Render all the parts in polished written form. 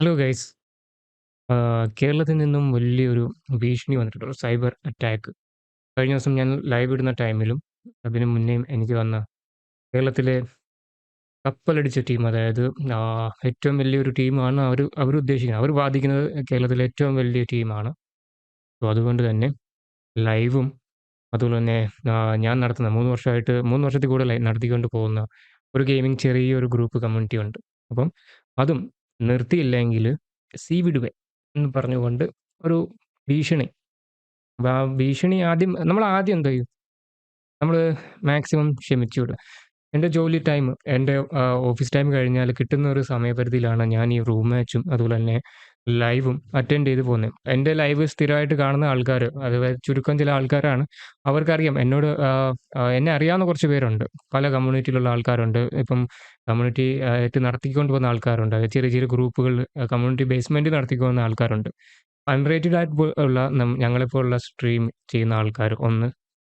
Hello guys. കേരളത്തിൽ നിന്നും വലിയൊരു ഭീഷണി വന്നിട്ടുണ്ട്. ഒരു സൈബർ അറ്റാക്ക്. കഴിഞ്ഞ ദിവസം ഞാൻ ലൈവ് ഇടുന്ന ടൈമിലും അതിന് മുന്നേയും എനിക്ക് വന്ന കേരളത്തിലെ കപ്പലടിച്ച ടീം, അതായത് ഏറ്റവും വലിയൊരു ടീമാണ് അവരുദ്ദേശിക്കുന്നത്. അവർ വാദിക്കുന്നത് കേരളത്തിലെ ഏറ്റവും വലിയ ടീമാണ്. സോ അതുകൊണ്ട് തന്നെ ലൈവും അതുപോലെ തന്നെ ഞാൻ നടത്തുന്ന 3 വർഷത്തിൽ കൂടുതലായി നടത്തിക്കൊണ്ട് പോകുന്ന ഒരു ഗെയിമിംഗ് ചെറിയൊരു ഗ്രൂപ്പ് കമ്മ്യൂണിറ്റി ഉണ്ട്. അപ്പം അതും നിർത്തിയില്ലെങ്കിൽ സീ വിടുവേ എന്ന് പറഞ്ഞുകൊണ്ട് ഒരു ഭീഷണി. അപ്പൊ ആ ഭീഷണി നമ്മളാദ്യം എന്ത് ചെയ്യും? നമ്മള് മാക്സിമം ക്ഷമിച്ചു വിടും. എൻ്റെ ജോലി ടൈം, എൻ്റെ ഓഫീസ് ടൈം കഴിഞ്ഞാൽ കിട്ടുന്ന ഒരു സമയപരിധിയിലാണ് ഞാൻ ഈ റൂം മാച്ചും അതുപോലെ തന്നെ ലൈവും അറ്റൻഡ് ചെയ്ത് പോകുന്നത്. എൻ്റെ ലൈവ് സ്ഥിരമായിട്ട് കാണുന്ന ആൾക്കാർ, അതായത് ചുരുക്കം ചില ആൾക്കാരാണ്. അവർക്കറിയാം എന്നോട്, എന്നെ അറിയാവുന്ന കുറച്ച് പേരുണ്ട്. പല കമ്മ്യൂണിറ്റിയിലുള്ള ആൾക്കാരുണ്ട്. ഇപ്പം കമ്മ്യൂണിറ്റി ആയിട്ട് നടത്തിക്കൊണ്ട് പോകുന്ന ആൾക്കാരുണ്ട്. ചെറിയ ചെറിയ ഗ്രൂപ്പുകൾ കമ്മ്യൂണിറ്റി ബേസ്മെൻറ്റിൽ നടത്തിക്കൊണ്ടുപോകുന്ന ആൾക്കാരുണ്ട്. അൺറേറ്റഡ് ആയിട്ട് ഉള്ള ഞങ്ങളെപ്പോലുള്ള സ്ട്രീം ചെയ്യുന്ന ആൾക്കാർ ഒന്ന്,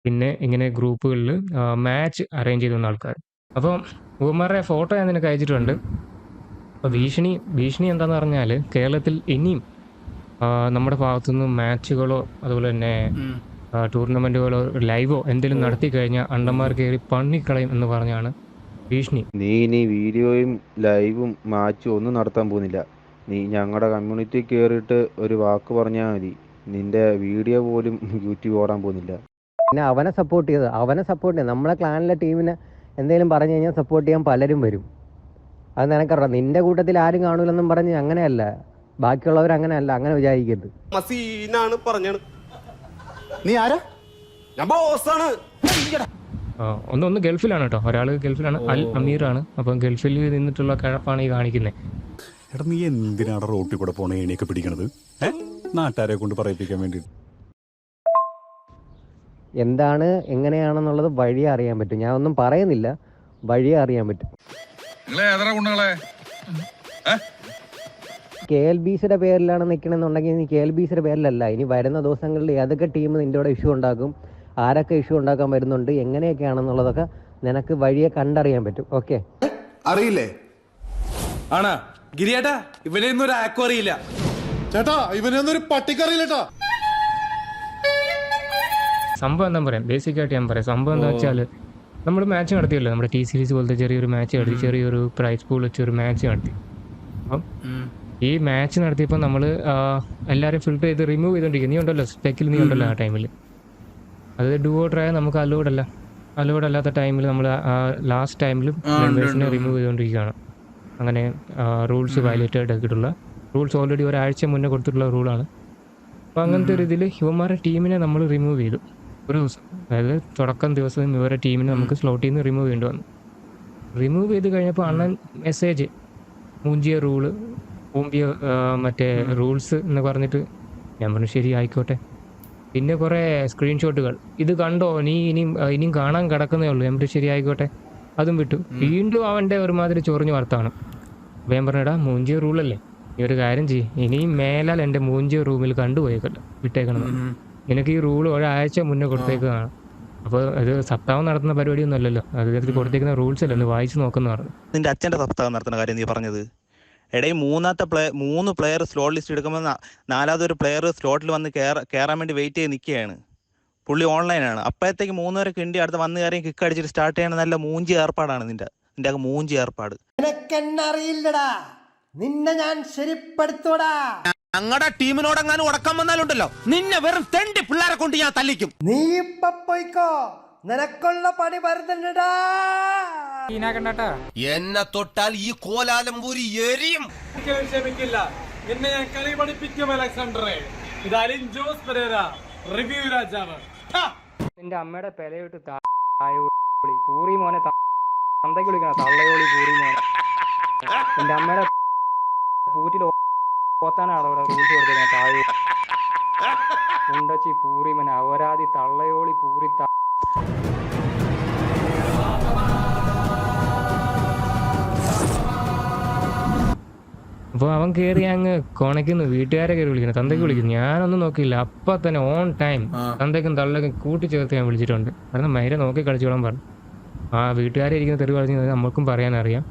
പിന്നെ ഇങ്ങനെ ഗ്രൂപ്പുകളിൽ മാച്ച് അറേഞ്ച് ചെയ്ത് തന്ന ആൾക്കാർ. അപ്പോൾ ഇവന്മാരുടെ ഫോട്ടോ ഞാൻ നിനക്ക് അയച്ചിട്ടുണ്ട്. അപ്പോൾ ഭീഷണി എന്താണെന്ന് പറഞ്ഞാൽ, കേരളത്തിൽ ഇനിയും നമ്മുടെ ഭാഗത്തുനിന്ന് മാച്ചുകളോ അതുപോലെ തന്നെ ടൂർണമെൻറ്റുകളോ ലൈവോ എന്തെങ്കിലും നടത്തി കഴിഞ്ഞാൽ അണ്ടന്മാർ കയറി പണിക്കളയും എന്ന് പറഞ്ഞാണ് ഭീഷണി. നീ ഇനി വീഡിയോയും ലൈവും മാച്ചും ഒന്നും നടത്താൻ പോകുന്നില്ല. നീ ഞങ്ങളുടെ കമ്മ്യൂണിറ്റി കയറിയിട്ട് ഒരു വാക്ക് പറഞ്ഞാൽ മതി, നിന്റെ വീഡിയോ പോലും യൂട്യൂബ് ഓടാൻ പോകുന്നില്ല. പിന്നെ അവനെ സപ്പോർട്ട് ചെയ്ത് നമ്മളെ ക്ലാനിലെ ടീമിനെ എന്തെങ്കിലും പറഞ്ഞു കഴിഞ്ഞാൽ സപ്പോർട്ട് ചെയ്യാൻ പലരും വരും. അത് നിനക്കറിയാം. നിന്റെ കൂട്ടത്തിൽ ആരും കാണൂലെന്നും പറഞ്ഞ് അങ്ങനെയല്ല, ബാക്കിയുള്ളവർ അങ്ങനെയല്ല, അങ്ങനെ വിചാരിക്കരുത്. മസീനാണ് പറഞ്ഞത്. നീ ആരാ? ഞാൻ ബോസാണ്. ഒന്ന് ഗൾഫിലാണ് കേട്ടോ. ഒരാൾ ഗൾഫിലാണ്, അൽ അമീറാണ്. അപ്പം ഗൾഫിൽ നിന്നിട്ടുള്ള കിഴപ്പാണ് ഈ കാണിക്കുന്നത്. എടാ, നീ എന്തിനാണ് റോട്ടിൽ കൂടെ പോണ ഏണിയൊക്കെ പിടിക്കണത്? നാട്ടുകാരെ കൊണ്ട് പറയിപ്പിക്കാൻ വേണ്ടി. എന്താണ് എങ്ങനെയാണെന്നുള്ളത് വഴിയെ അറിയാൻ പറ്റും. ഞാൻ ഒന്നും പറയുന്നില്ല, വഴിയെ അറിയാൻ പറ്റും. KLBCയുടെ പേരിലാണ് നിൽക്കണമെന്നുണ്ടെങ്കിൽ നീ KLBCയുടെ പേരിലല്ല. ഇനി വരുന്ന ദിവസങ്ങളിൽ ഏതൊക്കെ ടീം നിൻ്റെ കൂടെ ഇഷ്യൂ ഉണ്ടാക്കും, ആരൊക്കെ ഇഷ്യൂ ഉണ്ടാക്കാൻ വരുന്നുണ്ട്, എങ്ങനെയൊക്കെയാണെന്നുള്ളതൊക്കെ നിനക്ക് വഴിയെ കണ്ടറിയാൻ പറ്റും. ഓക്കെ, അറിയില്ലേ? ആണാ ഗിരിയേട്ടാ, ഇവനെയൊന്നും ഒരു ആക്കും അറിയില്ല ചേട്ടാ, ഇവനൊന്നും ഒരു പട്ടിക്കറിയില്ലട്ടാ. സംഭവം എന്താ പറയാം, ബേസിക്കായിട്ട് ഞാൻ പറയാം. സംഭവം എന്താ വെച്ചാൽ, നമ്മൾ മാച്ച് നടത്തിയല്ലോ, നമ്മുടെ T സീരീസ് പോലത്തെ ചെറിയൊരു മാച്ച് നടത്തി, ചെറിയൊരു പ്രൈസ് പൂൾ വെച്ചൊരു മാച്ച് നടത്തി. അപ്പം ഈ മാച്ച് നടത്തിയപ്പോൾ നമ്മൾ എല്ലാവരും ഫിൽട്ടർ ചെയ്ത് റിമൂവ് ചെയ്തുകൊണ്ടിരിക്കും. നീ ഉണ്ടല്ലോ സ്പെക്കിൽ, നീ ഉണ്ടല്ലോ ആ ടൈമിൽ. അത് ഡു ഓർ ഡ്രൈ നമുക്ക് അലോഡ് അല്ലാത്ത ടൈമിൽ നമ്മൾ ലാസ്റ്റ് ടൈമിൽ മെമ്പേഴ്സിനെ റിമൂവ് ചെയ്തുകൊണ്ടിരിക്കുകയാണ്. അങ്ങനെ റൂൾസ് വയലേറ്റഡ് ആക്കിയിട്ടുള്ള റൂൾസ് ഓൾറെഡി ഒരാഴ്ച മുന്നേ കൊടുത്തിട്ടുള്ള റൂളാണ്. അപ്പോൾ അങ്ങനത്തെ ഒരു ഇതിൽ യുവന്മാരുടെ ടീമിനെ നമ്മൾ റിമൂവ് ചെയ്തു ഒരു ദിവസം. അതായത് തുടക്കം ദിവസം ഇവരുടെ ടീമിനെ നമുക്ക് സ്ലോട്ടിൽ നിന്ന് റിമൂവ് ചെയ്യേണ്ടി വന്നു. റിമൂവ് ചെയ്ത് കഴിഞ്ഞപ്പോൾ അണ്ണൻ മെസ്സേജ്, മൂഞ്ചിയ റൂള്, പൂമ്പിയ മറ്റേ റൂൾസ് എന്ന് പറഞ്ഞിട്ട്. ഞാൻ പറഞ്ഞു ശരി ആയിക്കോട്ടെ. പിന്നെ കുറേ സ്ക്രീൻഷോട്ടുകൾ, ഇത് കണ്ടോ നീ, ഇനിയും കാണാൻ കിടക്കുന്നേ ഉള്ളൂ. ഞാൻ പറഞ്ഞു ശരി ആയിക്കോട്ടെ, അതും വിട്ടു. വീണ്ടും അവൻ്റെ ഒരുമാതിരി ചൊറിഞ്ഞു വർത്താണ്. അപ്പോൾ ഞാൻ പറഞ്ഞടാ, മൂഞ്ചിയ റൂളല്ലേ, ഈ ഒരു കാര്യം ചെയ്യും, ഇനിയും മേലാൽ എൻ്റെ മൂഞ്ചിയ റൂമിൽ കണ്ടുപോയേക്കല്ലോ, വിട്ടേക്കണം. നിനക്ക് ഈ റൂൾ ഒരാഴ്ച മുന്നേ കൊടുത്തേക്കുന്നതാണ്. അപ്പോൾ അത് സപ്താഹം നടത്തുന്ന പരിപാടിയൊന്നും അല്ലല്ലോ, അത് കൊടുത്തേക്കുന്ന റൂൾസ് അല്ലേ, ഒന്ന് വായിച്ച് നോക്കുന്ന പറഞ്ഞു. നിന്റെ അച്ഛൻ്റെ സപ്താഹം നടത്തുന്ന കാര്യം നീ പറഞ്ഞത്. ഇടയിൽ 3 പ്ലെയർ സ്ലോട്ട് ലിസ്റ്റ് എടുക്കുമ്പോൾ 4ാമതൊരു പ്ലെയർ സ്ലോട്ടിൽ വന്ന് കയറാൻ വേണ്ടി വെയിറ്റ് ചെയ്ത് നിൽക്കുകയാണ്. പുള്ളി ഓൺലൈനാണ്. അപ്പോഴത്തേക്ക് 3 പേരെ കിണ്ടി അടുത്ത് വന്ന് കയറി കിക്ക് അടിച്ചിട്ട് സ്റ്റാർട്ട് ചെയ്യണ നല്ല മൂഞ്ചി ഏർപ്പാടാണ് നിന്റെ മൂഞ്ചി ഏർപ്പാട്. നിനക്കെന്നറിയില്ലടാ, നിന്നെ ഞാൻ ശരിപ്പെടുത്തോടാ. ഞങ്ങളുടെ ടീമിനോടെങ്ങാനും ഉടക്കം വന്നാലുണ്ടല്ലോ, നിന്നെ വെറും തെണ്ടി പിള്ളേരെ കൊണ്ട് ഞാൻ തല്ലിക്കും. നീ ഇപ്പൊ പോയിക്കോ, നിനക്കുള്ള പണി വരുന്നുണ്ടടാ. എന്നെ തൊട്ടാൽ ഈ കോലാലംപൂരി എരിയും. ക്ഷമിക്കില്ല, എന്നെ ഞാൻ കളി പഠിപ്പിക്കും അലക്സാണ്ടറെ. ഇത് അലിൻ ജോസ് പെരേര, റിവ്യൂ രാജാവ്. നിന്റെ അമ്മയുടെ പെലയിട്ട് പൂറി മോനെ തന്തയ്ക്ക് വിളിക്കണം, തള്ളയോളി പൂറി മോനെ. നിന്റെ അമ്മയുടെ പൂറ്റിൽ പോത്താനാണ് അവിടെ റൂൾസ് കൊടുത്തിരിക്കുന്നത്. താഴെ ഉണ്ടച്ചി പൂറി മോനെ, അവരാതി തള്ളയോളി പൂറി. അപ്പോൾ അവൻ കയറി അങ്ങ് കൊണയ്ക്കുന്നു, വീട്ടുകാരെ കയറി വിളിക്കുന്നു, തന്തയ്ക്ക് വിളിക്കുന്നു. ഞാനൊന്നും നോക്കിയില്ല, അപ്പം തന്നെ ഓൺ ടൈം തന്തയ്ക്കും തള്ളയ്ക്കും കൂട്ടിച്ചേർത്ത് ഞാൻ വിളിച്ചിട്ടുണ്ട്. കാരണം മൈരെ നോക്കി കളിച്ചോളാൻ പറഞ്ഞു. ആ വീട്ടുകാരെ ഇരിക്കുന്ന തെറി കളിച്ചത് നമ്മൾക്കും പറയാനറിയാം.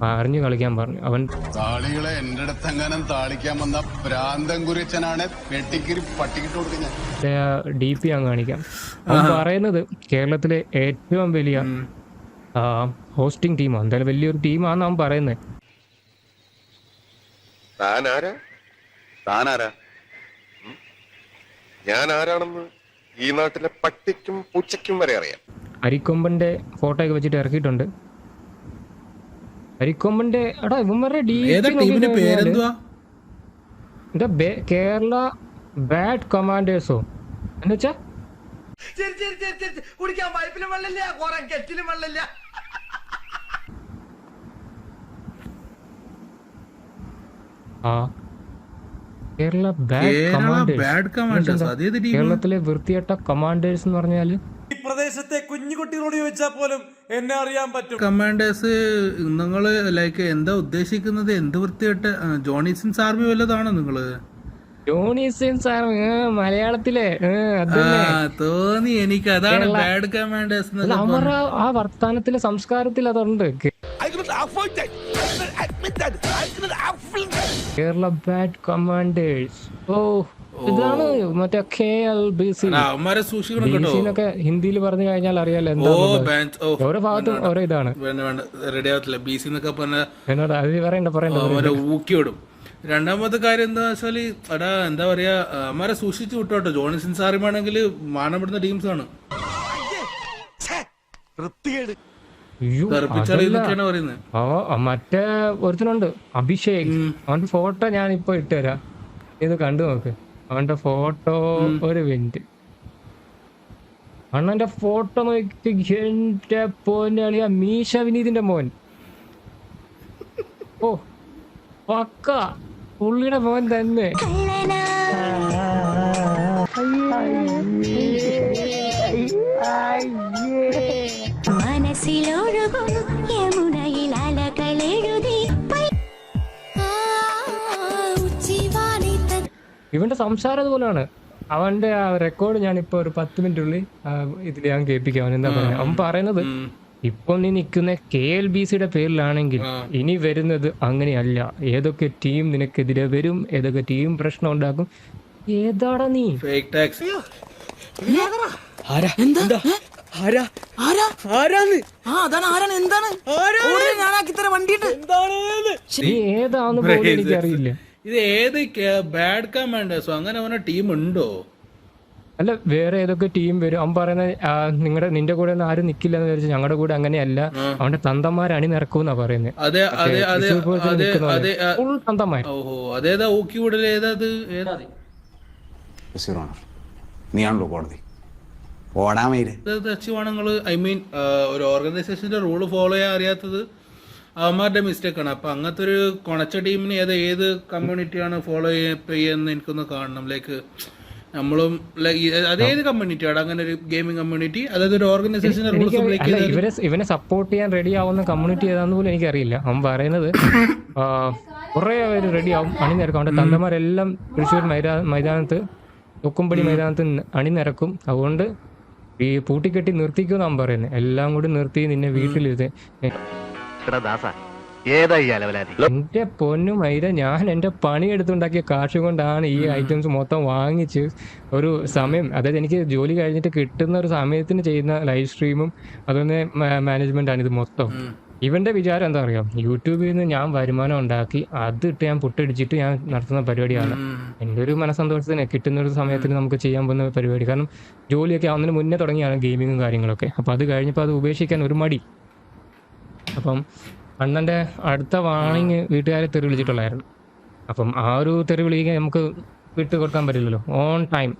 അറിഞ്ഞു കളിക്കാൻ പറഞ്ഞു. അവൻ താളികളെ എന്റെ അടുത്തെങ്ങാനും താളിക്കാൻ വന്ന ഭ്രാന്തൻ കുരിച്ചനാണ് വെട്ടിക്കിരി പട്ടിക്കിട്ട് കൊടുക്കുന്നത്. DP ഞാൻ കാണിക്കാം. അവൻ പറയുന്നത് കേരളത്തിലെ ഏറ്റവും വലിയ ഹോസ്റ്റിംഗ് ടീമാണ്, എന്തായാലും വലിയൊരു ടീമാണെന്ന് അവൻ പറയുന്നത്. താനാരാ? ഞാൻ ആരാണെന്ന് ഈ നാട്ടിലെ പട്ടിക്കും പൂച്ചയ്ക്കും വരെ അറിയാം. അരിക്കൊമ്പന്റെ ഫോട്ടോ ഒക്കെ വെച്ചിട്ട് ഇറക്കിയിട്ടുണ്ട്. അരിക്കൊമ്പന്റെ എടാ ഇവന്മാരുടെ കേരള ബാഡ് കമാൻഡേഴ്സോ എന്ന് വെച്ചാ കുടിക്കാൻ പൈപ്പിലും വെള്ളമില്ല, കുറെ കെറ്റിലും വെള്ളമില്ല. Kerala bad commanders. കേരളത്തിലെ വൃത്തികെട്ട കമാൻഡേഴ്സ് എന്ന് പറഞ്ഞാല് ഈ പ്രദേശത്തെ കുഞ്ഞുകുട്ടികളോട് ചോദിച്ചാൽ പോലും എന്നെ അറിയാൻ പറ്റും. കമാൻഡേഴ്സ് നിങ്ങള് ലൈക്ക് എന്താ ഉദ്ദേശിക്കുന്നത്? എന്ത് വൃത്തിയായിട്ട് ജോണിസിൻസ് ആർമി വല്ലതാണോ നിങ്ങള്? ജോണിസിൻസ് ആർമി മലയാളത്തിലെ തോന്നി എനിക്ക്, അതാണ് ബാഡ് കമാൻഡേഴ്സ്. അവരുടെ ആ വർത്താനത്തിലെ സംസ്കാരത്തിൽ അതുണ്ട്. Kerala bad commanders. ഇതാണ് മറ്റേ KLBC ഒക്കെ ഹിന്ദിയിൽ പറഞ്ഞു കഴിഞ്ഞാൽ അറിയാലോ എന്താ. ഓരോ ഭാഗത്തും ഓരോ ഇതാണ്. റെഡി ആവത്തില്ല BC എന്നൊക്കെ പറയണ്ട. ഊക്കിയോടും. രണ്ടാമത്തെ കാര്യം എന്താ വെച്ചാല് എടാ എന്താ പറയാ, അമ്മാരെ സൂക്ഷിച്ചു വിട്ടോട്ടോ. ജോണിസിൻസ് ആർമിയാണെങ്കിൽ മാനപ്പെടുന്ന ടീംസ് ആണ്. മറ്റേ ഒരുത്തനുണ്ട് അഭിഷേക്, അവന്റെ ഫോട്ടോ ഞാൻ ഇപ്പൊ ഇട്ടുതരാം, ഇത് കണ്ടു നോക്ക്. അവന്റെ ഫോട്ടോ ഒരു മിനിറ്റ്. അണ്ണന്റെ ഫോട്ടോ നോക്കി. എന്റെ പോനാളിയ മീശ വിനീതിന്റെ മോൻ. ഓ പക്ക പുള്ളിയുടെ മോൻ തന്നെ. ഇവന്റെ സംസാരം അതുപോലെയാണ്. അവന്റെ ആ റെക്കോർഡ് ഞാനിപ്പോ ഒരു 10 മിനിറ്റുള്ളിൽ ഇതിൽ ഞാൻ കേൾപ്പിക്കാം. അവൻ എന്താ പറയുക? അവൻ പറയുന്നത് ഇപ്പൊ നീ നിൽക്കുന്ന KLBCയുടെ പേരിലാണെങ്കിൽ ഇനി വരുന്നത് അങ്ങനെയല്ല. ഏതൊക്കെ ടീം നിനക്കെതിരെ വരും, ഏതൊക്കെ ടീം പ്രശ്നം ഉണ്ടാക്കും. ഏതാടാ നീ? നീ ഏതാന്ന് പോലും എനിക്കറിയില്ല. ഇത് ഏത് ബാഡ് കമാൻഡേഴ്സോ അങ്ങനെ ടീം ഉണ്ടോ? അല്ല, വേറെ ഏതൊക്കെ ടീം വരും. അവൻ പറയുന്നത് നിന്റെ കൂടെ ഒന്നും ആരും നിക്കില്ല എന്ന് വിചാരിച്ചു. ഞങ്ങളുടെ കൂടെ അങ്ങനെയല്ല, അവന്റെ തന്തമാർ അണിനിറക്കൂന്നാ പറയുന്നത്. നീയാണല്ലോ കോടതി. ഐ മീൻ ഒരു ഓർഗനൈസേഷന്റെ റൂള് ഫോളോ ചെയ്യാൻ അറിയാത്തത് അവന്മാരുടെ മിസ്റ്റേക്കാണ്. അപ്പൊ അങ്ങനത്തെ ഒരു കൊണച്ച ടീമിന് ഏത് കമ്മ്യൂണിറ്റിയാണ് ഫോളോ ചെയ്യുന്നത് എനിക്കൊന്ന് കാണണം. ലൈക്ക് നമ്മളും അതേത് കമ്മ്യൂണിറ്റിയാണ് അങ്ങനെ ഒരു ഗെയിമിംഗ് കമ്മ്യൂണിറ്റി, അതായത് ഒരു ഓർഗനൈസേഷന്റെ റൂൾസ് ബ്രേക്ക് ചെയ്ത് ഇവനെ സപ്പോർട്ട് ചെയ്യാൻ റെഡി ആവുന്ന കമ്മ്യൂണിറ്റി ഏതാന്ന് പോലും എനിക്കറിയില്ല. അവൻ പറയുന്നത് കുറെ പേര് റെഡി ആവും, അണിനിരക്കും. അവന്റെ തന്തമാരെല്ലാം തൃശ്ശൂർ മൈതാനത്ത് തൊക്കുംപടി മൈതാനത്ത് അണിനിരക്കും. അതുകൊണ്ട് ഈ പൂട്ടിക്കെട്ടി നിർത്തിക്കുമെന്ന് അവൻ പറയുന്നത്. എല്ലാം കൂടി നിർത്തി നിന്നെ വീട്ടിലിരുത്ത്. എന്റെ പൊന്നു മൈര, ഞാൻ എന്റെ പണിയെടുത്തുണ്ടാക്കിയ കാശ് കൊണ്ടാണ് ഈ ഐറ്റംസ് മൊത്തം വാങ്ങിച്ച് ഒരു സമയം, അതായത് എനിക്ക് ജോലി കഴിഞ്ഞിട്ട് കിട്ടുന്ന ഒരു സമയത്തിന് ചെയ്യുന്ന ലൈവ് സ്ട്രീമും അതൊന്ന് മാനേജ്മെന്റ് ആണ് ഇത് മൊത്തം. ഇവന്റെ വിചാരം എന്താ അറിയാം, യൂട്യൂബിൽ നിന്ന് ഞാൻ വരുമാനം ഉണ്ടാക്കി അതിട്ട് ഞാൻ പുട്ടടിച്ചിട്ട് ഞാൻ നടത്തുന്ന പരിപാടിയാണ്. എൻ്റെ ഒരു മനസ്സന്തോഷത്തിന് കിട്ടുന്ന ഒരു സമയത്തിന് നമുക്ക് ചെയ്യാൻ പോകുന്ന പരിപാടി. കാരണം ജോലിയൊക്കെ ആവുന്നതിന് മുന്നേ തുടങ്ങിയാണ് ഗെയിമിങ്ങും കാര്യങ്ങളൊക്കെ. അപ്പം അത് കഴിഞ്ഞപ്പോൾ അത് ഉപേക്ഷിക്കാൻ ഒരു മടി. അപ്പം അണ്ണൻ്റെ അടുത്ത വാണിങ് വീട്ടുകാരെ തെറി വിളിച്ചിട്ടുള്ളായിരുന്നു. അപ്പം ആ ഒരു തെറി വിളിക്കാൻ നമുക്ക് വിട്ട് കൊടുക്കാൻ പറ്റില്ലല്ലോ. ഓൺ ടൈം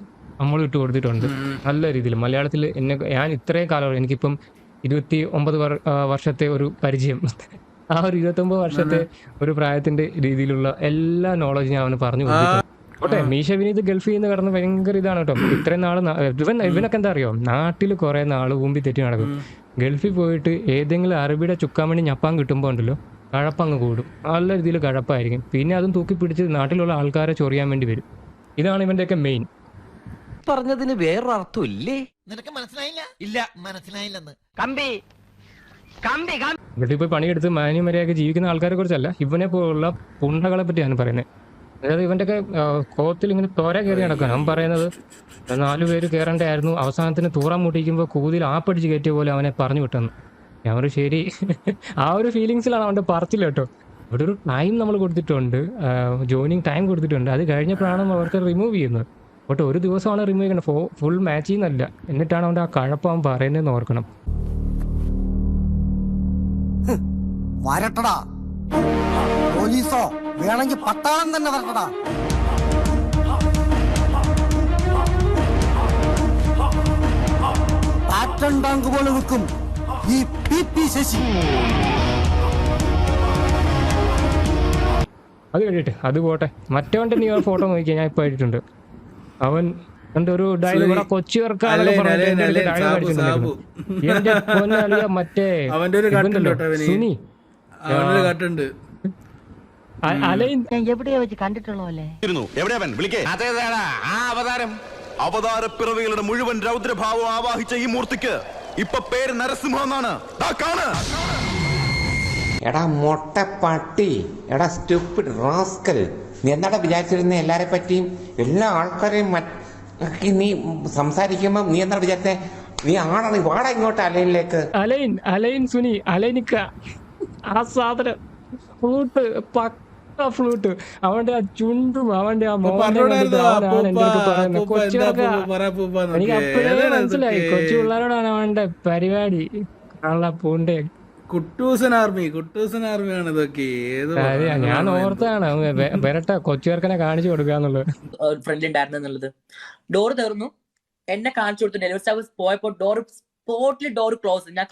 നമ്മൾ വിട്ട് കൊടുത്തിട്ടുണ്ട് നല്ല രീതിയിൽ. മലയാളത്തിൽ ഞാൻ ഇത്രയും കാലം, എനിക്കിപ്പം 29 വർഷത്തെ ഒരു പരിചയം, ആ ഒരു 29 വർഷത്തെ ഒരു പ്രായത്തിന്റെ രീതിയിലുള്ള എല്ലാ നോളജ് ഞാൻ അവന് പറഞ്ഞു കൊടുത്തിട്ടുണ്ട്. ഓട്ടെ, മീശ വിനീത് ഗൾഫിൽ നിന്ന് കടന്ന് ഭയങ്കര ഇതാണ് കേട്ടോ. ഇത്രയും നാള് ഇവനൊക്കെ എന്താ അറിയോ, നാട്ടിൽ കുറെ നാള് ഊമ്പി തെറ്റി നടക്കും. ഗൾഫിൽ പോയിട്ട് ഏതെങ്കിലും അറബിയുടെ ചുക്കാമണി ഞപ്പാൻ കിട്ടുമ്പോൾ ഉണ്ടല്ലോ, കഴപ്പങ്ങ് കൂടും. നല്ല രീതിയിൽ കഴപ്പായിരിക്കും. പിന്നെ അതും തൂക്കി പിടിച്ച് നാട്ടിലുള്ള ആൾക്കാരെ ചൊറിയാൻ വേണ്ടി വരും. ഇതാണ് ഇവന്റെയൊക്കെ മെയിൻ. പറഞ്ഞതിന് വേറൊരു അർത്ഥം ഇല്ലേ? നിനക്ക് മനസ്സിലായില്ല? ഇല്ല, മനസ്സിലായില്ലെന്ന്. കമ്പി വീട്ടിൽ പോയി പണിയെടുത്ത് മാന്യമര്യാദയ്ക്ക് ജീവിക്കുന്ന ആൾക്കാരെ കുറിച്ചല്ല, ഇവനെ പോലുള്ള പുണ്ടകളെ പറ്റിയാണ് പറയുന്നത്. അതായത് ഇവൻ്റെയൊക്കെ കോത്തിൽ ഇങ്ങനെ തോര കയറി നടക്കുകയാണ്. അവൻ പറയുന്നത് 4 പേര് കയറേണ്ടായിരുന്നു, അവസാനത്തിന് തൂറാൻ മുട്ടിക്കുമ്പോൾ കൂതിൽ ആപ്പടിച്ച് കയറ്റിയ പോലെ അവനെ പറഞ്ഞു വിട്ടെന്ന്. ഞാൻ ഒരു ശരി ആ ഒരു ഫീലിങ്സിലാണ് അവൻ്റെ പറച്ചില്ല കേട്ടോ. ഇവിടെ ഒരു ടൈം നമ്മൾ കൊടുത്തിട്ടുണ്ട്, ജോയിനിങ് ടൈം കൊടുത്തിട്ടുണ്ട്. അത് കഴിഞ്ഞപ്പോഴാണ് അവർക്ക് റിമൂവ് ചെയ്യുന്നത്. ബട്ട് ഒരു ദിവസമാണ് റിമൂവ് ചെയ്യുന്നത്, ഫുൾ മാച്ച് ചെയ്യുന്നല്ല. എന്നിട്ടാണ് അവൻ്റെ ആ കഴപ്പം അവൻ പറയുന്നതെന്ന് ഓർക്കണം. വരട്ടടാ പോലീസോ വേണമെങ്കിൽ പട്ടാളം തന്നെ വരട്ടടാ. പാറ്റൻ ടാങ്ക് പോലെ നിൽക്കും ഈ PP ശശി. അത് കഴിഞ്ഞിട്ട് അത് പോട്ടെ, മറ്റവൻ്റെ നീ ഫോട്ടോ നോക്കിയാൽ ഞാൻ ഇപ്പോൾ ആയിട്ടുണ്ട്. അവൻ എന്റെ ഒരു ഡയലോഗ് കൊച്ചിവർക്കാണ് മറ്റേ സുനി അലൈൻ എവിടെയാ വെച്ച് കണ്ടിട്ടുള്ളോ അല്ലേ? അവതാരപ്പിറവികളുടെ മുഴുവൻ രൗദ്രഭാവം ആവാഹിച്ച ഈ മൂർത്തിക്ക് ഇപ്പൊ പേര് നരസിംഹം എന്നാണ്. എടാ മൊട്ട പട്ടി, എടാ സ്റ്റുപ്പിഡ് റാസ്കൽ, നീ എന്താടാ വിചാരിച്ചിരുന്ന എല്ലാരെ പറ്റിയും എല്ലാ ആൾക്കാരെയും നീ സംസാരിക്കുമ്പോ നീ എന്താ വിചാരിച്ചേ? നീ ആടാ, വാടാ ഇങ്ങോട്ട് അലൈനിലേക്ക്. അലൈൻ സുനി അലൈനിക്ക ആ സാധനം ഫ്ലൂട്ട്, പക്ക ഫ്ലൂട്ട്. അവന്റെ ആ ചുണ്ടും അവന്റെ ആ എനിക്ക് അപ്പോഴേ മനസ്സിലായി കൊച്ചു പിള്ളേരോടാണ് അവന്റെ പരിപാടി. പൂണ്ടേ കുട്ടൂസൻ ആർമിയാണ് ഇതൊക്കെ. ഞാൻ ഓർത്താണ് വരട്ടെ കൊച്ചുകാർക്കനെ കാണിച്ചു കൊടുക്കാന്നുള്ളത്. ഫ്രണ്ടിലുണ്ടായിരുന്നുള്ളത് ഡോർ തീർന്നു, എന്നെ കാണിച്ചു കൊടുത്തു. ഡെലിവറി സർവീസ് പോയപ്പോ ഡോർ ക്ലോസ്. ഞാൻ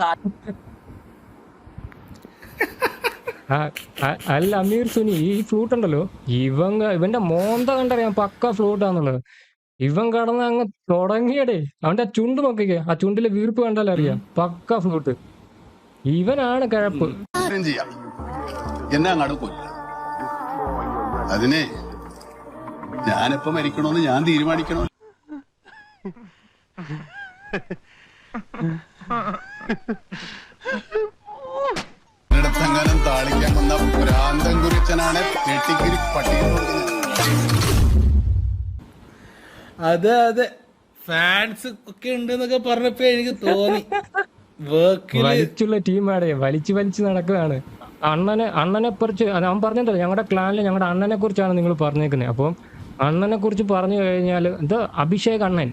അല്ല അമീർ സുനി, ഈ ഫ്ലൂട്ട് ഉണ്ടല്ലോ, ഇവന്റെ മോന്ത കണ്ടറിയാം പക്ക ഫ്ലൂട്ടാന്നുള്ളത്. ഇവൻ കടന്ന് അങ്ങ് തുടങ്ങിയടേ. അവന്റെ ആ ചുണ്ട് നോക്കിക്കേ, ആ ചുണ്ടിലെ വീർപ്പ് കണ്ടാലും അറിയാം പക്ക ഫ്ലൂട്ട്. ഇവനാണ് കിഴപ്പ്. എന്നെ അങ്ങോട്ട് കൊല്ല. അതിനെ ഞാനെപ്പോ മരിക്കണോന്ന് ഞാൻ തീരുമാനിക്കണോ? ങ്ങാനും താളിക്കാൻ വന്ന ഭ്രാന്തൻ കുറിച്ചനാണ് വെട്ടിക്കിരി പട്ടിക. അതെ ഫാൻസ് ഒക്കെ ഉണ്ടെന്നൊക്കെ പറഞ്ഞപ്പോ എനിക്ക് തോന്നി വലിച്ചുള്ള ടീമാണ്, വലിച്ചു നടക്കുകയാണ്. അണ്ണനെ കുറിച്ച് അവൻ പറഞ്ഞിട്ടുണ്ടല്ലോ, ഞങ്ങളുടെ ക്ലാനിൽ ഞങ്ങളുടെ അണ്ണനെ കുറിച്ചാണ് നിങ്ങൾ പറഞ്ഞേക്കുന്നത്. അപ്പം അണ്ണനെ കുറിച്ച് പറഞ്ഞു കഴിഞ്ഞാൽ എന്താ അഭിഷേക് അണ്ണൻ.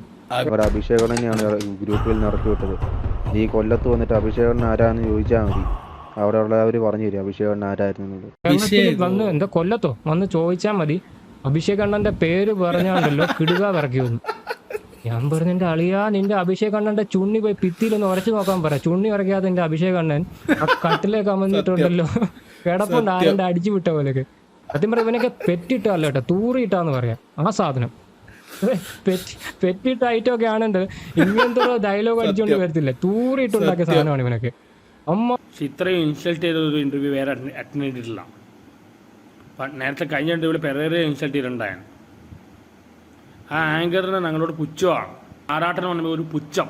അഭിഷേക് അണ്ണനെയാണ് ഗ്രൂപ്പിൽ നിറക്കി വിട്ടത്. നീ കൊല്ലത്ത് വന്നിട്ട് അഭിഷേക് അണ്ണൻ ആരാന്ന് ചോദിച്ചാൽ മതി, അവിടെ ഉള്ളവർ പറഞ്ഞു തരും അഭിഷേക് അണ്ണൻ ആരായിരുന്നു. വന്ന് എന്താ കൊല്ലത്തോ വന്ന് ചോദിച്ചാൽ മതി. അഭിഷേക് അണ്ണന്റെ പേര് പറഞ്ഞാണ്ടല്ലോ കിടുക വിറക്കി വന്നു. ഞാൻ പറഞ്ഞു, എന്റെ അളിയാ നിന്റെ അഭിഷേക് അണ്ണന്റെ ചുണ്ണി പോയി ഭിത്തിയിലൊന്ന് ഉരച്ചു നോക്കാൻ പറ. ചുണ്ണി ഉറക്കാതെ എന്റെ അഭിഷേക് അണ്ണൻ ആ കട്ടിലേക്ക് അമർന്നിട്ടുണ്ടല്ലോ, കിടപ്പുണ്ട് ആരുടെ അടിച്ചു വിട്ട പോലെയൊക്കെ. സത്യം പറയാം ഇവനൊക്കെ പെറ്റിട്ടല്ല കേട്ടോ, തൂറിയിട്ടാന്ന് പറയാം ആ സാധനം. പെറ്റിട്ട ഐറ്റം ഒക്കെ ആണെന്ന് ഇങ്ങനത്തെ ഡയലോഗ് അടിച്ചുകൊണ്ട് വരത്തില്ല, തൂറിയിട്ടുണ്ടാക്കിയ സാധനമാണ് ഇവനൊക്കെ. ഇത്രയും ഇൻസൾട്ട് ചെയ്ത ഒരു ഇന്റർവ്യൂ വേറെ അറ്റൻഡ് ചെയ്തിട്ടില്ല. നേരത്തെ കഴിഞ്ഞ ഇന്റർവ്യൂവിൽ പെരേരെ ഇൻസൾട്ട് ചെയ്തിട്ടുണ്ടായിരുന്നു. ആ ആങ്കറിന് ഞങ്ങളോട് പുച്ഛമാണ്. ആറാട്ടൻ പറഞ്ഞപ്പോൾ ഒരു പുച്ഛം.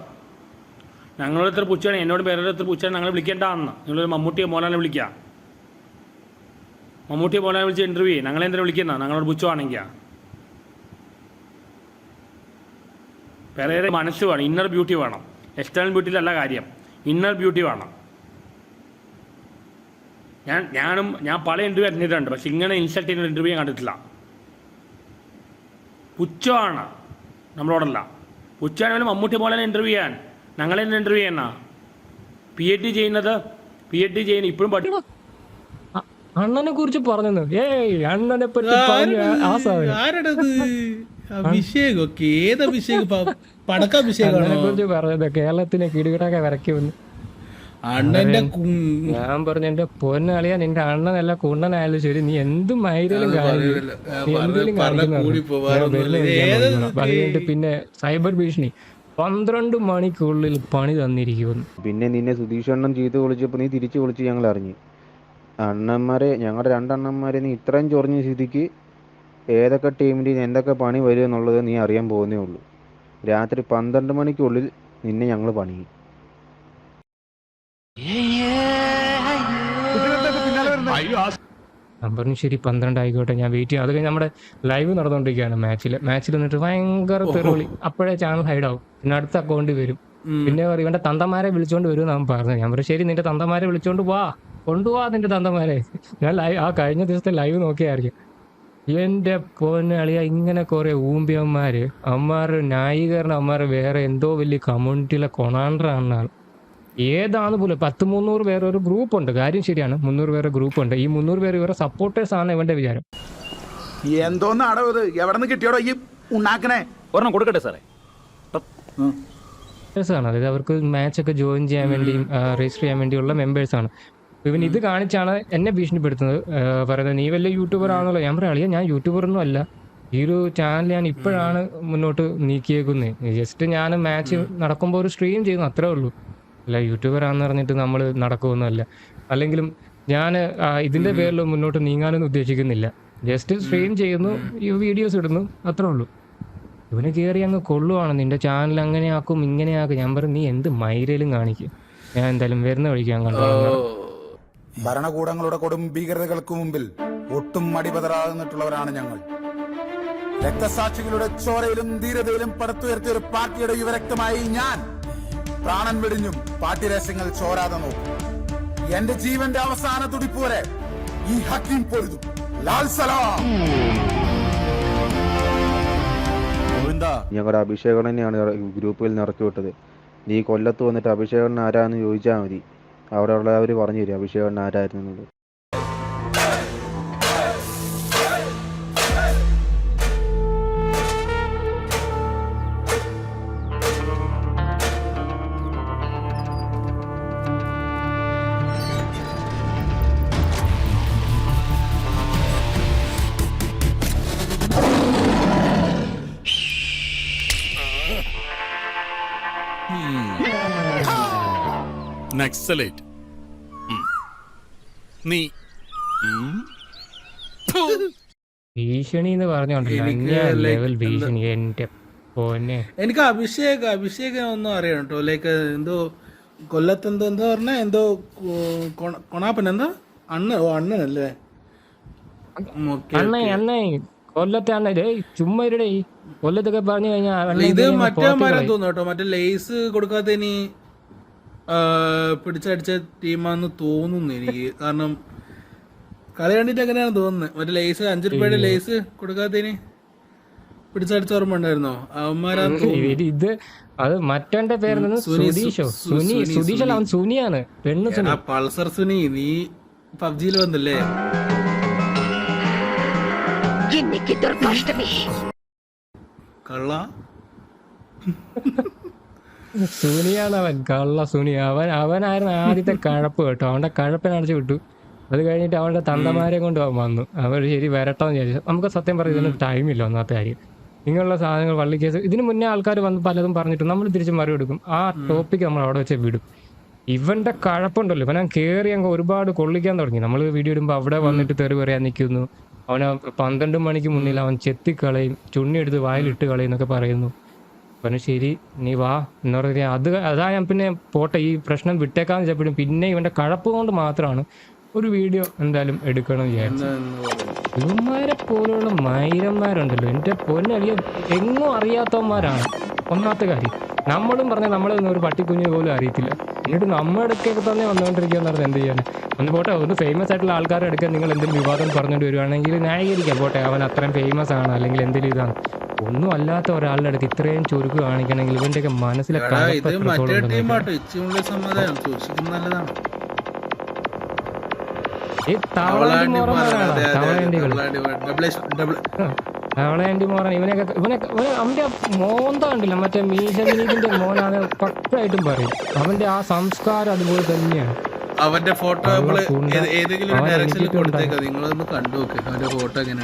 ഞങ്ങളോട് എത്ര പുച്ഛമാണ്, എന്നോട് പെരേരെ എത്ര പുച്ഛമാണ് ഞങ്ങൾ വിളിക്കേണ്ടതെന്ന്. നിങ്ങളൊരു മമ്മൂട്ടിയെ മോഹൻലാലിനെ വിളിക്കുക, മമ്മൂട്ടിയെ മോഹൻലാലിനെ വിളിച്ച് ഇന്റർവ്യൂ ചെയ്യും. ഞങ്ങളെന്തിനാ വിളിക്കുന്ന ഞങ്ങളോട് പുച്ഛമാണെങ്കിൽ? പെരേരെ മനസ്സ് വേണം, ഇന്നർ ബ്യൂട്ടി വേണം. എക്സ്റ്റേണൽ ബ്യൂട്ടിയിലല്ല കാര്യം, ഇന്നർ ബ്യൂട്ടി വേണം. ഞാൻ പല ഇൻ്റർവ്യൂ അറ്റൻഡ് ചെയ്തിട്ടുണ്ട്, പക്ഷെ ഇങ്ങനെ ഇൻസൾട്ട് ചെയ്യുന്ന ഇൻ്റർവ്യൂ ഞാൻ കണ്ടിട്ടില്ല. പുച്ഛമാണ് നമ്മളോടല്ല. പുച്ഛമാണെങ്കിലും മമ്മൂട്ടി പോലെ ഇൻ്റർവ്യൂ ചെയ്യാൻ ഞങ്ങളെന്നെ ഇൻ്റർവ്യൂ ചെയ്യുന്ന PhD ചെയ്യുന്ന ഇപ്പോഴും പഠിക്കണം. അണ്ണനെ കുറിച്ച് പറഞ്ഞു, അണ്ണനെ പറ്റി പറഞ്ഞത് കേരളത്തിനെ കിടുകിടൊക്കെ വിറക്കി വന്നു. ഞാൻ പറഞ്ഞു, എന്റെ പൊന്നളിയാ നിന്റെ അണ്ണനല്ല കുണ്ണനായാലും ശരി, നീ എന്തും മൈരയിലും അതുകൊണ്ട് പിന്നെ സൈബർ ഭീഷണി 12 മണിക്കുള്ളിൽ പണി തന്നിരിക്കുന്നു. പിന്നെ നിന്നെ സുധീഷ് അണ്ണൻ ചെയ്ത് വിളിച്ചപ്പോൾ നീ തിരിച്ചു വിളിച്ച് ഞങ്ങൾ അറിഞ്ഞു. അണ്ണന്മാരെ ഞങ്ങളുടെ 2 അണ്ണന്മാരെ നീ ഇത്രയും ചൊറിഞ്ഞ സ്ഥിതിക്ക് ഏതൊക്കെ ടീമിൻ്റെ എന്തൊക്കെ പണി വരും എന്നുള്ളത് നീ അറിയാൻ പോകുന്നേ ഉള്ളൂ. രാത്രി 12 മണിക്കുള്ളിൽ നിന്നെ ഞങ്ങൾ പണിയും. ഞാൻ പറഞ്ഞു ശരി 12 ആയിക്കോട്ടെ, ഞാൻ വെയിറ്റ് ചെയ്യാം. അത് കഴിഞ്ഞ് നമ്മുടെ ലൈവ് നടന്നുകൊണ്ടിരിക്കുകയാണ് മാച്ചിൽ നിന്നിട്ട് ഭയങ്കര തെറിവിളി. അപ്പോഴേ ചാനൽ ഹൈഡ് ആവും, പിന്നെ അടുത്ത അക്കൗണ്ട് വരും. പിന്നെ പറയും ഇവന്റെ തന്തമാരെ വിളിച്ചോണ്ട് വരും എന്നാണ് പറഞ്ഞത്. ഞാൻ പറഞ്ഞു ശരി, നിന്റെ തന്തമാരെ വിളിച്ചോണ്ട് കൊണ്ടുപോവാ നിന്റെ തന്തമാരെ. ഞാൻ ആ കഴിഞ്ഞ ദിവസത്തെ ലൈവ് നോക്കിയായിരിക്കും. എന്റെ പൊന്നളിയ, ഇങ്ങനെ കുറെ ഊമ്പിയന്മാര്, അമ്മാരുടെ ന്യായീകരണം, അമ്മാരെ വേറെ എന്തോ വലിയ കമ്മ്യൂണിറ്റിയിലെ കൊണാണ്ടറാണ്. ഏതാന്ന് പോലും 300 പേര് ഒരു ഗ്രൂപ്പ് ഉണ്ട്. കാര്യം ശരിയാണ്, 300 പേരെ ഗ്രൂപ്പ് ഉണ്ട്. ഈ 300 പേര് ഇവരെ സപ്പോർട്ടേഴ്സ് ആണ് ഇവന്റെ വിചാരം. എന്തോന്നാടോ ഇത്, എവിടെ നിന്ന് കിട്ടിയോടോ ഈ ഉണ്ടാക്കണേ? ഒരെണ്ണം കൊടുക്കട്ടെ സാറേ. ആണ്, അതായത് അവർക്ക് മാച്ചൊക്കെ ജോയിൻ ചെയ്യാൻ വേണ്ടിയും രജിസ്റ്റർ ചെയ്യാൻ വേണ്ടിയുള്ള മെമ്പേഴ്സാണ്. ഇവൻ ഇത് കാണിച്ചാണ് എന്നെ ഭീഷണിപ്പെടുത്തുന്നത്. പറയുന്നത് നീ വലിയ യൂട്യൂബർ ആണല്ലോ. ഞാൻ പറയാം ഞാൻ യൂട്യൂബറൊന്നും അല്ല, ഈ ഒരു ചാനൽ ഞാൻ ഇപ്പോഴാണ് മുന്നോട്ട് നീക്കിയേക്കുന്നത്. ജസ്റ്റ് ഞാൻ മാച്ച് നടക്കുമ്പോൾ ഒരു സ്ട്രീം ചെയ്യുന്നു, അത്രേ ഉള്ളൂ. അല്ല യൂട്യൂബറാണെന്ന് പറഞ്ഞിട്ട് നമ്മൾ നടക്കുമൊന്നുമല്ല. അല്ലെങ്കിലും ഞാൻ ഇതിൻ്റെ പേരിൽ മുന്നോട്ട് നീങ്ങാനൊന്നും ഉദ്ദേശിക്കുന്നില്ല. ജസ്റ്റ് സ്ട്രീം ചെയ്യുന്നു, ഈ വീഡിയോസ് ഇടുന്നു, അത്രേ ഉള്ളൂ. ഇവന് കയറി അങ്ങ് കൊള്ളുവാണ്, നിന്റെ ചാനൽ അങ്ങനെയാക്കും ഇങ്ങനെയാക്കും. ഞാൻ പറഞ്ഞു നീ എന്ത് മൈരയിലും കാണിക്കും, ഞാൻ എന്തായാലും വരുന്ന വഴിക്കാൻ കണ്ടോ. ഭരണകൂടങ്ങളുടെ കൊടും ഭീകരതകൾക്ക് മുമ്പിൽ ഒട്ടും മടിപതറാകുന്നിട്ടുള്ളവരാണ് ഞങ്ങൾ. രക്തസാക്ഷികളുടെ ചോരയിലും ധീരതയിലും പടുത്തുയർത്തിയ ഒരു പാർട്ടിയുടെ യുവരക്തമായി ഞാൻ പ്രാണൻ വെടിഞ്ഞും പാർട്ടി രഹസ്യങ്ങൾ ചോരാതെ നോക്കും. എന്റെ ജീവന്റെ അവസാന തുടിപ്പ് വരെ ഈ ഹക്കീം പൊരുതും. ലാൽ സലാം. ഞങ്ങളുടെ അഭിഷേകൻ തന്നെയാണ് ഗ്രൂപ്പിൽ നിറക്കി വിട്ടത്. നീ കൊല്ലത്ത് വന്നിട്ട് അഭിഷേകൻ ആരാന്ന് ചോദിച്ചാൽ മതി, അവിടെ ഉള്ളവർ പറഞ്ഞു തരും അഭിഷേകൻ ആരായിരുന്നു. നക്സലേറ്റ് നീ ഭീഷണി എന്ന് പറഞ്ഞോണ്ടല്ലോ, ലെവൽ ഭീഷണി. എന്റെ പോന്നെ, എനിക്ക് അഭിഷേകം ഒന്നും അറിയാം കേട്ടോ. ലൈക്ക് എന്തോ കൊല്ലത്ത് എന്താ പറഞ്ഞ എന്തോ കൊണാപ്പൻ എന്താ അണ്ണനല്ലേ അണ്ണേ കൊല്ലത്തെ അണ്ണേ ചുമ്മാ ഇരടേ കൊല്ലത്തൊക്കെ പറഞ്ഞു കഴിഞ്ഞാൽ ഇത് മറ്റേ മരം തോന്നുന്നു കേട്ടോ. മറ്റേ ലേസ് കൊടുക്കാത്തതിന് പിടിച്ചടിച്ച ടീമാന്ന് തോന്നുന്നു എനിക്ക്. കാരണം കളി കണ്ടിട്ട് അങ്ങനെയാണ് തോന്നുന്നത്. മറ്റേ ലേസ് 5 രൂപയുടെ ലേസ് കൊടുക്കാത്തതിന് പിടിച്ചടിച്ച ഓർമ്മ ഉണ്ടായിരുന്നോ? അവന്മാരാണ് ഇത്. അത് മറ്റവന്റെ പേര് സുനീഷോ സുനീഷല്ല, അവൻ സുനിയാണ്. പെണ്ണ് സുനി, പൾസർ സുനി. നീ പബ്ജിയിൽ വന്നല്ലേ? കള്ള സുനിയാണ് അവൻ, കള്ള സുനി. അവനായിരുന്നു ആദ്യത്തെ കഴപ്പ് കേട്ടോ. അവന്റെ കഴപ്പിനടച്ച് വിട്ടു. അത് കഴിഞ്ഞിട്ട് അവന്റെ തന്തമാരെ കൊണ്ട് അവൻ വന്നു. അവർ ശരി വരട്ടെന്ന് വിചാരിച്ചു. നമുക്ക് സത്യം പറഞ്ഞ ഇതിന് ടൈമില്ല. ഒന്നാമത്തെ കാര്യം, ഇങ്ങനെയുള്ള സാധനങ്ങൾ വള്ളിക്കേസ് ഇതിന് മുന്നേ ആൾക്കാർ വന്ന് പലതും പറഞ്ഞിട്ട് നമ്മൾ തിരിച്ച് മറുപടി എടുക്കും. ആ ടോപ്പിക്ക് നമ്മൾ അവിടെ വെച്ച് വിടും. ഇവന്റെ കഴപ്പുണ്ടല്ലോ, ഇവൻ കയറി അങ്ങ് ഒരുപാട് കൊള്ളിക്കാൻ തുടങ്ങി. നമ്മൾ വീഡിയോ ഇടുമ്പോൾ അവിടെ വന്നിട്ട് തെറി പറയാൻ നിൽക്കുന്നു. അവന് 12 മണിക്ക് മുന്നിൽ അവൻ ചെത്തിക്കളയും, ചുണ്ണി എടുത്ത് വായിലിട്ട് കളയും എന്നൊക്കെ പറയുന്നു. പറഞ്ഞു ശരി നീ വാ എന്ന് പറഞ്ഞാൽ അതാ ഞാൻ പിന്നെ പോട്ടെ, ഈ പ്രശ്നം വിട്ടേക്കാന്ന് വെച്ചപ്പോഴും പിന്നെ ഇവന്റെ കഴപ്പ് കൊണ്ട് മാത്രമാണ് ഒരു വീഡിയോ എന്തായാലും എടുക്കണം വിചാരിച്ചു. ഇവന്മാരെ പോലെയുള്ള മൈരന്മാരുണ്ടല്ലോ, എൻ്റെ പൊന്നളിയ എങ്ങും അറിയാത്തവന്മാരാണ്. ഒന്നാമത്തെ കാര്യം, നമ്മളും പറഞ്ഞാൽ നമ്മളെ ഒരു പട്ടിക്കുഞ്ഞ് പോലും അറിയത്തില്ല. എന്നിട്ട് നമ്മുടെ അടുക്കൊക്കെ തന്നെ വന്നുകൊണ്ടിരിക്കുകയെന്ന് പറഞ്ഞാൽ എന്ത് ചെയ്യാൻ? ഒന്ന് പോട്ടെ, ഒന്ന് ഫേമസ് ആയിട്ടുള്ള ആൾക്കാരുടെ അടുക്കാൻ നിങ്ങൾ എന്തെങ്കിലും വിവാദം പറഞ്ഞുകൊണ്ട് വരുവാണെങ്കിൽ ന്യായീകരിക്കാം. പോട്ടെ, അവൻ അത്രയും ഫേമസ് ആണ് അല്ലെങ്കിൽ എന്തെങ്കിലും ഇതാണ്. ഒന്നും അല്ലാത്ത ഒരാളുടെ അടുത്ത് ഇത്രയും ചുരുക്ക് കാണിക്കണമെങ്കിൽ ഇവന്റെയൊക്കെ മനസ്സിലെ ഈ തവളാൻഡി മോറൻ ഇവനൊക്കെ അവന്റെ മോന്ത കണ്ടില്ല, മറ്റേ മീശമിനിന്റെ മോനാണ് പക്കായിട്ടും പറയും. അവന്റെ ആ സംസ്കാരം അതുപോലെ തന്നെയാണ്. അവന്റെ ഫോട്ടോ ഏതെങ്കിലും ഡയറക്ഷനിൽ കൊടുത്തേക്കാം, നിങ്ങളൊന്ന് കണ്ടു നോക്ക് അവന്റെ ഫോട്ടോ എങ്ങനെയാണ്.